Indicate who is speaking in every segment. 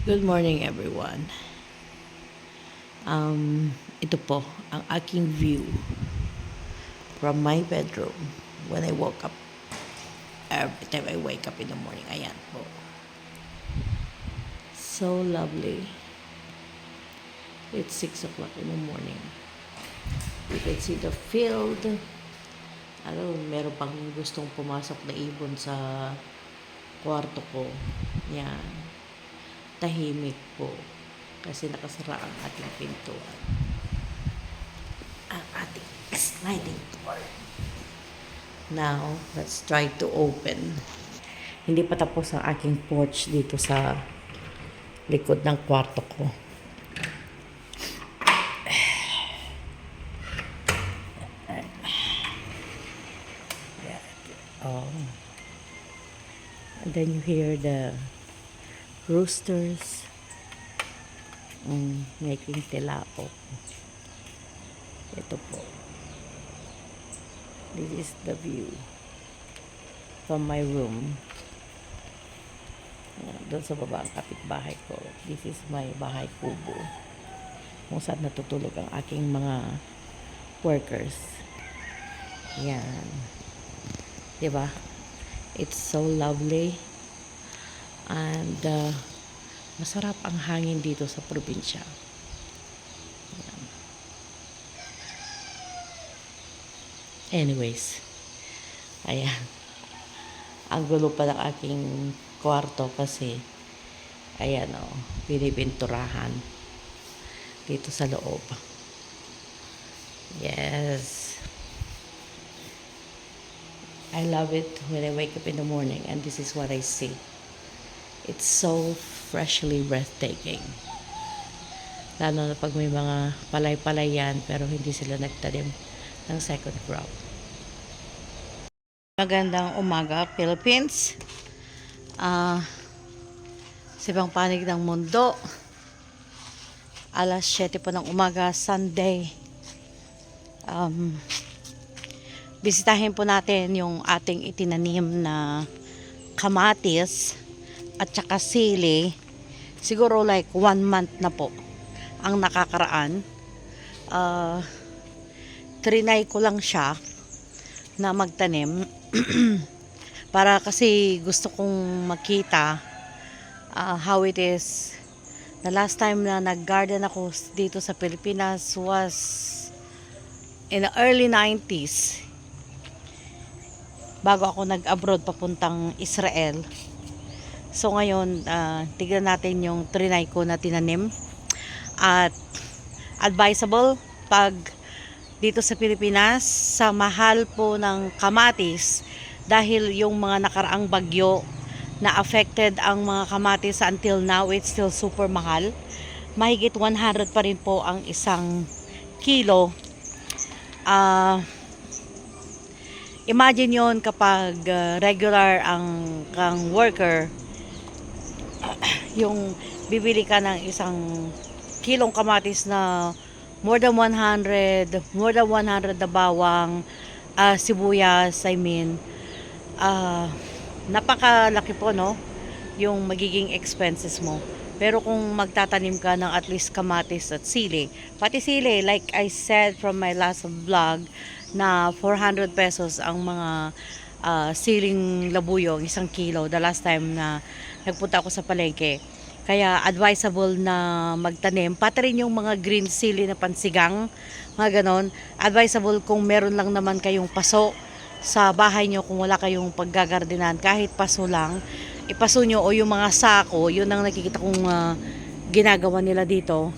Speaker 1: Good morning, everyone. Ito po ang aking view from my bedroom when I woke up. Every time I wake up in the morning, ayan po. So lovely. It's 6 o'clock in the morning. You can see the field. Meron pang gustong pumasok na ibon sa kwarto ko. Yan. Tahimik po. Kasi nakasara ang ating pintuan. Ang ating sliding door. Now, let's try to open. Hindi pa tapos ang aking porch dito sa likod ng kwarto ko. Oh. And then you hear the roosters making tilapok. Ito po. This is the view from my room. Doon sa baba ang kapitbahay ko. This is my bahay kubo. Kung saan natutulog ang aking mga workers. Yan. Diba? It's so lovely. And masarap ang hangin dito sa probinsya. Yan. Anyways. Ayan. Ang gulo pa ng aking kwarto kasi ayan binibinturahan dito sa loob. Yes. I love it when I wake up in the morning and this is what I see. It's so freshly breathtaking. Lalo na pag may mga palay-palay yan pero hindi sila nagtanim ng second crop. Magandang umaga, Philippines. Sa ibang panig ng mundo. Alas 7 po ng umaga, Sunday. Bisitahin po natin yung ating itinanim na kamatis at saka sili. Siguro like 1 month na po ang nakakaraan. Trinay ko lang siya na magtanim para kasi gusto kong makita how it is. The last time na nag-garden ako dito sa Pilipinas was in the early 90s. Bago ako nag-abroad papuntang Israel. So ngayon, tignan natin yung trinay ko na tinanim. At advisable pag dito sa Pilipinas, sa mahal po ng kamatis dahil yung mga nakaraang bagyo na affected ang mga kamatis until now, it's still super mahal. Mahigit 100 pa rin po ang isang kilo. Imagine yon kapag regular ang worker, yung bibili ka ng isang kilong kamatis na more than 100 na bawang, sibuyas, napakalaki po, no? Yung magiging expenses mo. Pero kung magtatanim ka ng at least kamatis at sili, pati sili, like I said from my last vlog, na 400 pesos ang mga siling labuyong, 1 kilo, the last time na nagpunta ako sa palengke. Kaya advisable na magtanim. Pati rin yung mga green sili na pansigang, mga ganon. Advisable kung meron lang naman kayong paso sa bahay nyo, kung wala kayong paggagardenan, kahit paso lang, ipaso nyo, o yung mga sako, yun ang nakikita kong ginagawa nila dito.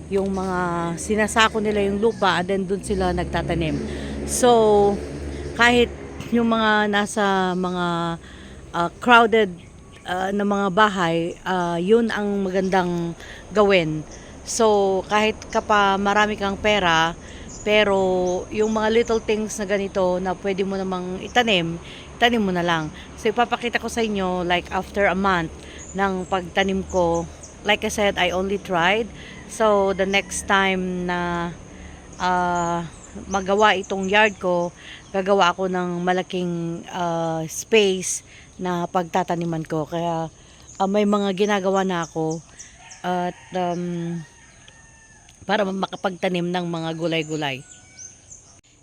Speaker 1: Yung mga sinasako nila yung lupa, and then dun sila nagtatanim. So, kahit yung mga nasa mga crowded na mga bahay, yun ang magandang gawin. So, kahit marami kang pera, pero yung mga little things na ganito na pwede mo namang itanim mo na lang. So, ipapakita ko sa inyo like after a month ng pagtanim ko. Like I said, I only tried. So, the next time na magawa itong yard ko, gagawa ako ng malaking space na pagtataniman ko. Kaya may mga ginagawa na ako at para makapagtanim ng mga gulay-gulay.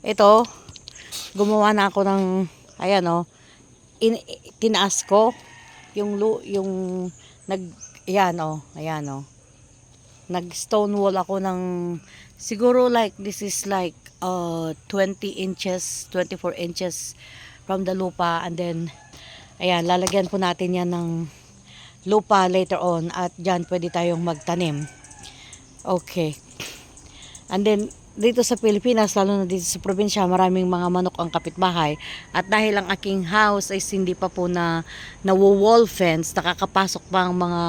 Speaker 1: Ito, gumawa na ako ng, ayan o, tinaas ko yung nag, ayan o, nag stone wall ako ng, siguro like, this is like 20 inches, 24 inches from the lupa, and then, ayan, lalagyan po natin yan ng lupa later on, at dyan pwede tayong magtanim. Okay. And then, dito sa Pilipinas, lalo na dito sa probinsya, maraming mga manok ang kapitbahay. At dahil ang aking house ay hindi pa po na wall fence, nakakapasok pa ang mga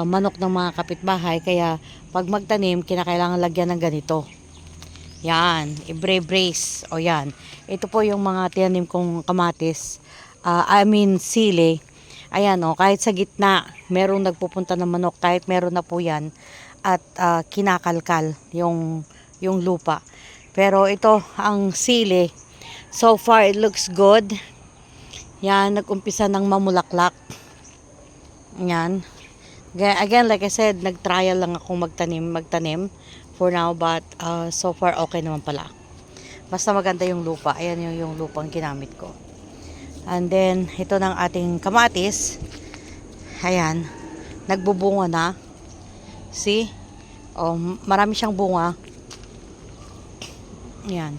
Speaker 1: manok ng mga kapitbahay. Kaya, pag magtanim, kinakailangan lagyan ng ganito. Yan, i-brace. O yan. Ito po yung mga tinanim kong kamatis. Sili. Ayan o, kahit sa gitna, merong nagpupunta ng manok, kahit meron na po yan. At kinakalkal yung lupa. Pero ito, ang sili, so far it looks good. Yan, nag-umpisa ng mamulaklak. Yan. Again, like I said, nag-trial lang ako magtanim for now, but so far okay naman pala. Basta maganda yung lupa. Ayan yung lupang ginamit ko. And then, ito ng ating kamatis. Ayan, nagbubunga na. See? Oh, marami siyang bunga. Yan.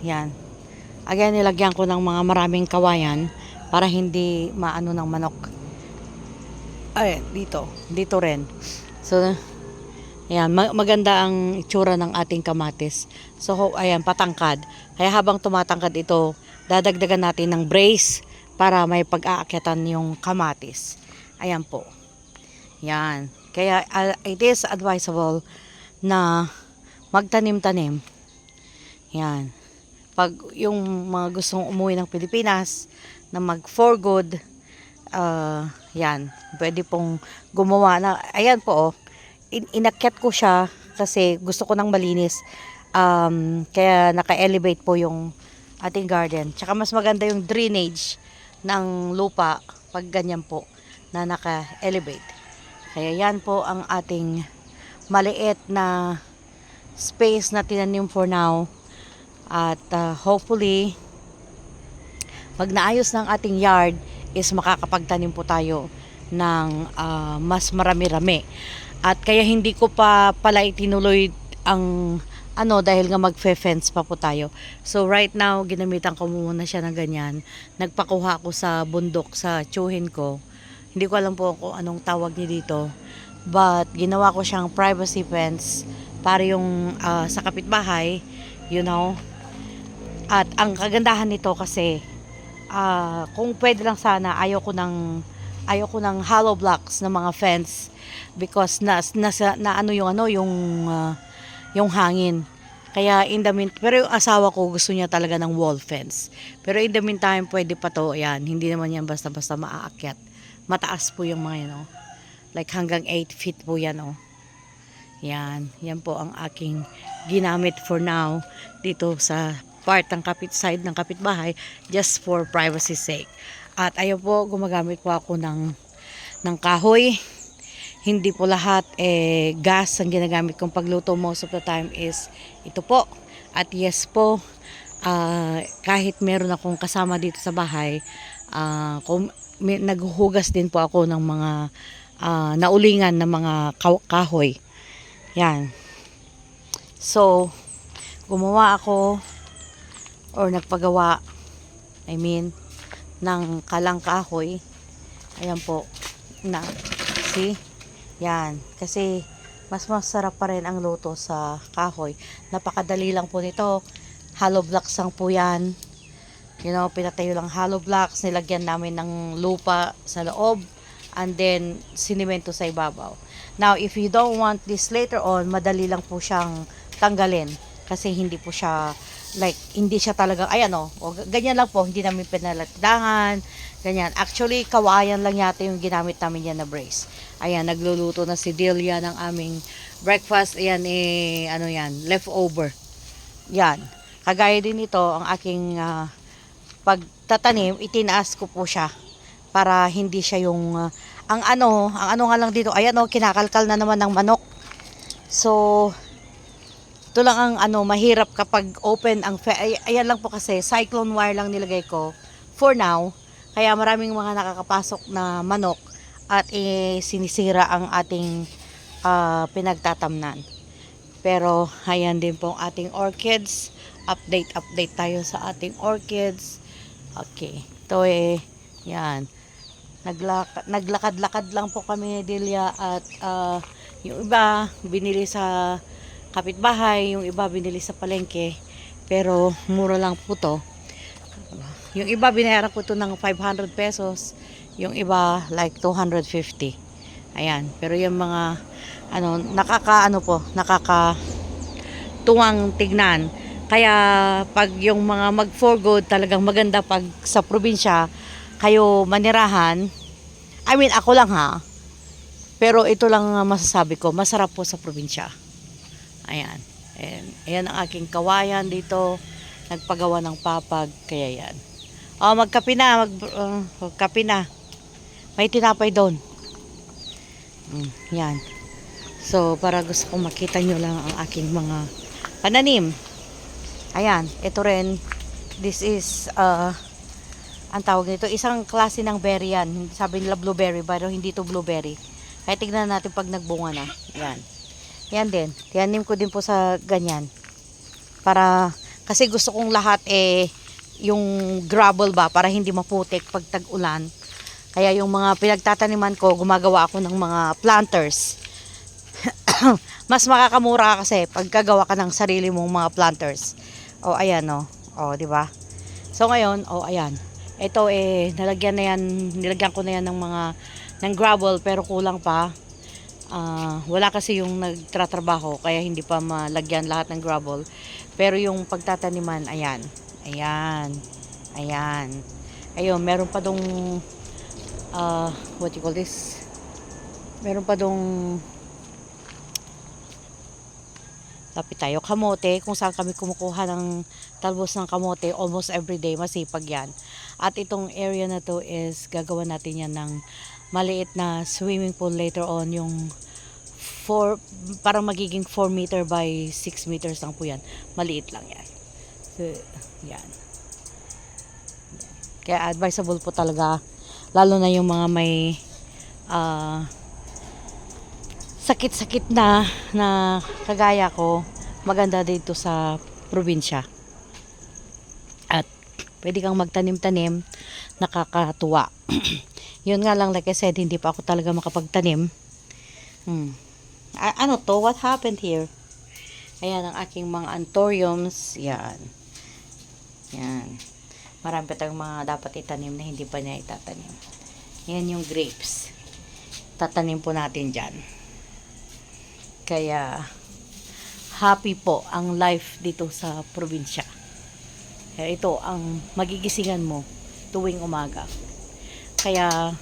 Speaker 1: Yan. Again, nilagyan ko ng mga maraming kawayan para hindi maano ng manok. Ay, dito. Dito rin. So, ayan, maganda ang itsura ng ating kamatis. So, ayan, patangkad. Kaya habang tumatangkad ito, dadagdagan natin ng brace para may pag-aakyatan yung kamatis. Ayan po. Yan. Kaya it is advisable na magtanim-tanim. Yan. Pag yung mga gustong umuwi ng Pilipinas na mag for good, yan, pwede pong gumawa na, ayan po, inakyat ko siya kasi gusto ko ng malinis. Kaya naka-elevate po yung ating garden. Tsaka mas maganda yung drainage ng lupa pag ganyan po na naka-elevate. Kaya yan po ang ating maliit na space na tinanim for now. At hopefully, pag naayos ng ating yard, is makakapagtanim po tayo ng mas marami-rami. At kaya hindi ko pa pala itinuloy ang dahil nga magfe-fence pa po tayo. So right now, ginamitan ko muna siya ng ganyan. Nagpakuha ko sa bundok sa tsuhin ko. Hindi ko alam po kung anong tawag niya dito. But ginawa ko siyang privacy fence para yung sa kapitbahay, you know. At ang kagandahan nito kasi kung pwede lang sana, ayaw ko ng hollow blocks ng mga fence because yung hangin. Kaya pero yung asawa ko gusto niya talaga ng wall fence. Pero in the meantime, pwede pa to. Ayan, hindi naman yan basta-basta maaakyat. Mataas po yung mga yan, oh. Like hanggang 8 feet po yan, oh. Yan po ang aking ginamit for now dito sa part ng side ng kapitbahay, just for privacy sake. At ayun po, gumagamit po ako ng kahoy. Hindi po lahat gas ang ginagamit kong pagluto. Most of the time is ito po. At yes po, kahit meron akong kasama dito sa bahay, naghuhugas din po ako ng mga naulingan ng mga kahoy. Yan. So, gumawa ako nagpagawa, ng kalang kahoy. Ayan po. See? Yan. Kasi, mas masarap pa rin ang luto sa kahoy. Napakadali lang po nito. Hollow blocks lang po yan. You know, pinatayo lang hollow blocks. Nilagyan namin ng lupa sa loob. And then, sinimento sa ibabaw. Now, if you don't want this later on, madali lang po siyang tanggalin. Kasi hindi po siya hindi siya talaga, ganyan lang po, hindi namin pinalagdangan, ganyan. Actually, kawayan lang yata yung ginamit namin yan na brace. Ayan, nagluluto na si Delia ng aming breakfast. Ayan, leftover. Yan. Kagaya din ito, ang aking pagtatanim, itinaas ko po siya para hindi siya yung ang ano nga lang dito, ayan oh, kinakalkal na naman ng manok. So, ito lang ang mahirap kapag open ang ayan lang po kasi cyclone wire lang nilagay ko for now. Kaya maraming mga nakakapasok na manok at sinisira ang ating pinagtatamnan. Pero ayan din po ang ating orchids. Update tayo sa ating orchids. Okay. Ito yan. Naglakad-lakad lang po kami ni Delia at yung iba binili sa kapitbahay, yung iba binili sa palengke, pero mura lang po to. Yung iba binayaran ko to ng 500 pesos, yung iba like 250. Ayan, pero yung mga nakakatuwang tignan. Kaya pag yung mga mag for good talagang maganda pag sa probinsya kayo manirahan. I mean, ako lang ha. Pero ito lang masasabi ko, masarap po sa probinsya. Ayan. Ayan ang aking kawayan dito. Nagpagawa ng papag. Kaya yan. Oh, magkape na. Magkape na. May tinapay doon. Yan. So, para gusto kong makita nyo lang ang aking mga pananim. Ayan. Ito rin. This is, ang tawag nito, isang klase ng berry yan. Sabi nila blueberry, pero hindi to blueberry. Kaya tignan natin pag nagbunga na. Yan. Yan din. Tiyanim ko din po sa ganyan. Para, kasi gusto kong lahat yung gravel ba, para hindi maputik pag tag-ulan. Kaya yung mga pinagtataniman ko, gumagawa ako ng mga planters. Mas makakamura kasi pag gagawa ka ng sarili mong mga planters. O, ayan o. O, di ba? So, ngayon, ayan. Ito nilagyan ko na yan ng gravel, pero kulang pa. Wala kasi yung nagtratrabaho kaya hindi pa malagyan lahat ng gravel. Pero yung pagtataniman, ayan. Ayun, meron pa dong what you call this? Meron pa dong lapit tayo, kamote, kung saan kami kumukuha ng talbos ng kamote almost every day, masipag yan. At itong area na to is gagawa natin yan ng maliit na swimming pool later on, yung parang magiging 4 meter by 6 meters lang po yan. Maliit lang yan. So, yan. Kaya advisable po talaga, lalo na yung mga may sakit-sakit na kagaya ko, maganda dito sa probinsya. At pwede kang magtanim-tanim, nakakatuwa. Yun nga lang, like I said, hindi pa ako talaga makapagtanim. Ano to? What happened here? Ayan ang aking mga anthuriums. Yan. Marami pa tayong mga dapat itanim na hindi pa niya itatanim. Yan yung grapes. Tatanim po natin dyan. Kaya happy po ang life dito sa probinsya. Kaya ito ang magigisingan mo tuwing umaga. Kaya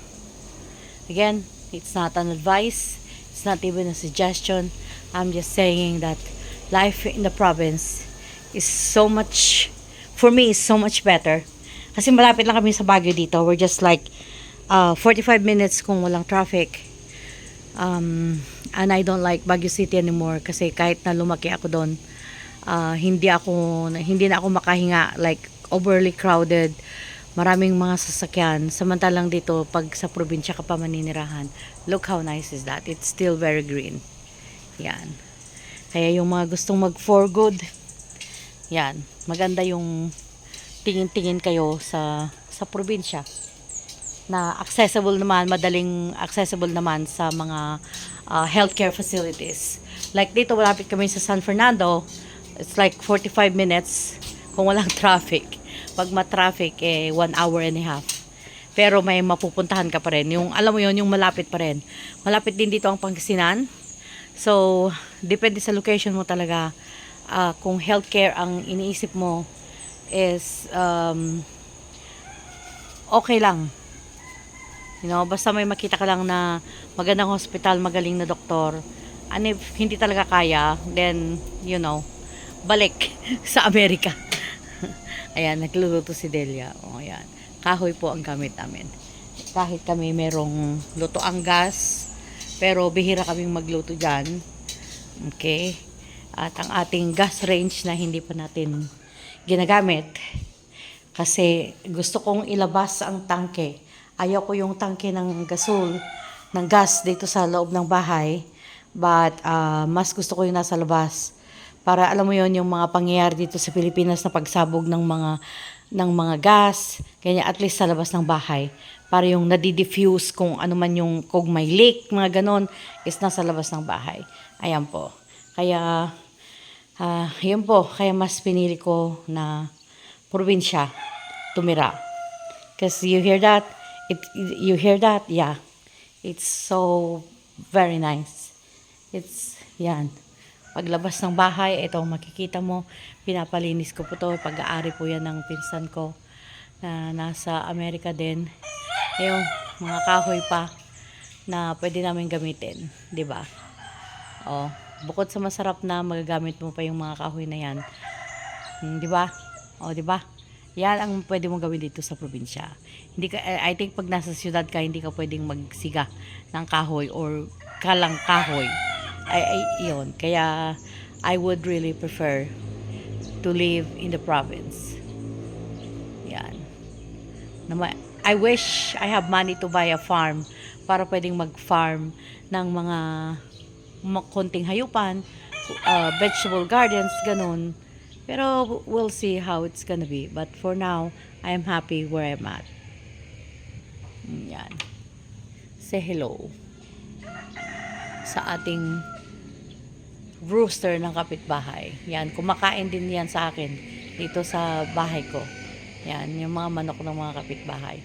Speaker 1: again, it's not an advice, it's not even a suggestion. I'm just saying that life in the province is so much, for me, is so much better. Kasi malapit lang kami sa Baguio dito. We're just like 45 minutes kung walang traffic. And I don't like Baguio City anymore kasi kahit na lumaki ako doon, hindi na ako makahinga, like overly crowded, maraming mga sasakyan. Samantalang dito pag sa probinsya ka pa maninirahan, look how nice is that. It's still very green. Yan. Kaya yung mga gustong mag for good, yan, maganda yung tingin-tingin kayo sa probinsya na accessible naman, madaling accessible naman sa mga healthcare facilities. Like dito, malapit kami sa San Fernando. It's like 45 minutes kung walang traffic. Pag ma-traffic, 1 hour and a half. Pero may mapupuntahan ka pa rin. Yung, alam mo yon, yung malapit pa rin. Malapit din dito ang Pangasinan. So, depende sa location mo talaga. Kung healthcare ang iniisip mo is okay lang. You know, basta may makita ka lang na magandang hospital, magaling na doktor. And if hindi talaga kaya, then, you know, balik sa Amerika. Ayan, nagluluto si Delia. O, ayan. Kahoy po ang gamit namin. kahit kami merong lutoang gas, pero bihira kaming magluto dyan. Okay? At ang ating gas range na hindi pa natin ginagamit kasi gusto kong ilabas ang tangke. Ayaw ko yung tangke ng gasol, ng gas dito sa loob ng bahay. But mas gusto ko yung nasa labas. Para alam mo yon yung mga pangyayari dito sa Pilipinas na pagsabog ng mga gas, kanya at least sa labas ng bahay. Para yung nadi-diffuse kung ano man yung, kung may leak, mga ganon, is nasa labas ng bahay. Ayan po. Kaya, yun po, kaya mas pinili ko na probinsya tumira. Because you hear that? You hear that? Yeah. It's so very nice. It's, yan. Paglabas ng bahay, ito makikita mo, pinapalinis ko po to. Pag-aari po yan ng pinsan ko na nasa Amerika din. Yung mga kahoy pa na pwede namin gamitin. 'Di ba? Oh, bukod sa masarap na magagamit mo pa yung mga kahoy na yan. 'Di ba? Oh, 'di ba? Yan ang pwede mong gawin dito sa probinsya. Hindi ka, I think pag nasa siyudad ka, hindi ka pwedeng magsiga ng kahoy or kalang kahoy. Yun. Kaya, I would really prefer to live in the province. Yan. I wish I have money to buy a farm para pwedeng mag-farm ng mga konting hayupan, vegetable gardens, ganun. Pero we'll see how it's gonna be. But for now, I am happy where I'm at. Yan. Say hello sa ating rooster ng kapitbahay. Yan, kumakain din yan sa akin dito sa bahay ko. Yan, yung mga manok ng mga kapitbahay.